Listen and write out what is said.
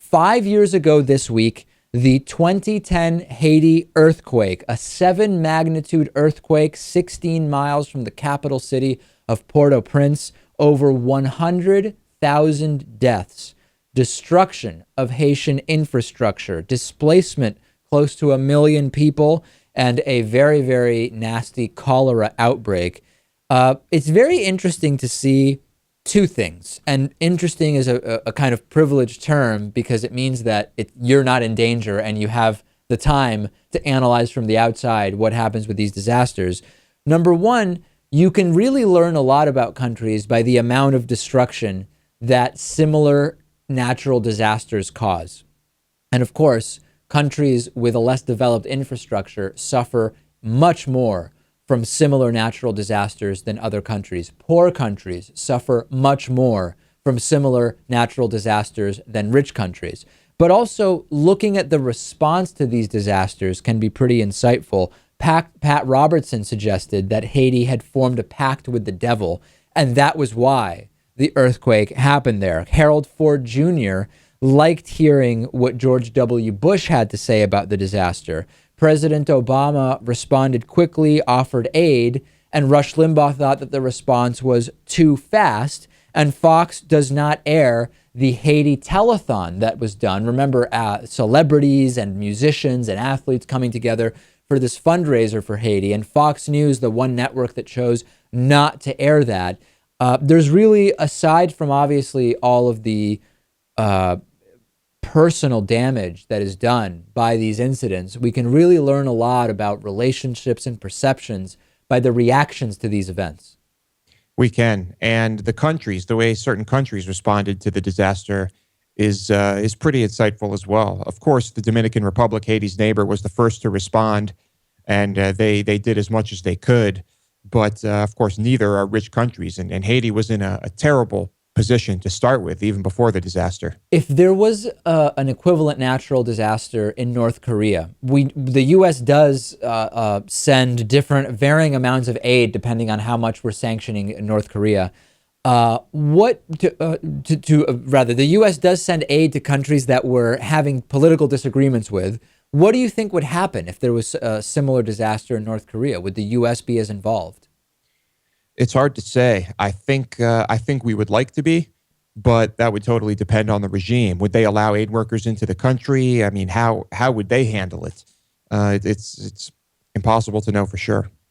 5 years ago this week, the 2010 Haiti earthquake, a 7 magnitude earthquake, 16 miles from the capital city of Port-au-Prince, over 100,000 deaths, destruction of Haitian infrastructure, displacement close to 1 million people, and a very, very nasty cholera outbreak. It's very interesting to see two things. And interesting is a kind of privileged term because it means that you're not in danger and you have the time to analyze from the outside what happens with these disasters. Number one, you can really learn a lot about countries by the amount of destruction that similar natural disasters cause. And of course, countries with a less developed infrastructure suffer much more from similar natural disasters than other countries. Poor countries suffer much more from similar natural disasters than rich countries. But also looking at the response to these disasters can be pretty insightful. Pat Robertson suggested that Haiti had formed a pact with the devil, and that was why the earthquake happened there. Harold Ford Jr. liked hearing what George W. Bush had to say about the disaster. President Obama responded quickly, offered aid, and Rush Limbaugh thought that the response was too fast, and Fox does not air the Haiti telethon that was done. Remember, celebrities and musicians and athletes coming together for this fundraiser for Haiti, and Fox News, the one network that chose not to air that. There's really, aside from obviously all of the personal damage that is done by these incidents, we can really learn a lot about relationships and perceptions by the reactions to these events. We can. And the countries, the way certain countries responded to the disaster is pretty insightful as well. Of course, the Dominican Republic, Haiti's neighbor, was the first to respond, and they did as much as they could. But of course, neither are rich countries, and Haiti was in a terrible position to start with, even before the disaster. If there was an equivalent natural disaster in North Korea, the U.S. does send different varying amounts of aid depending on how much we're sanctioning in North Korea. Rather, the U.S. does send aid to countries that we're having political disagreements with. What do you think would happen if there was a similar disaster in North Korea? Would the U.S. be as involved? It's hard to say. I think we would like to be, but that would totally depend on the regime. Would they allow aid workers into the country? I mean, how would they handle it? It's impossible to know for sure.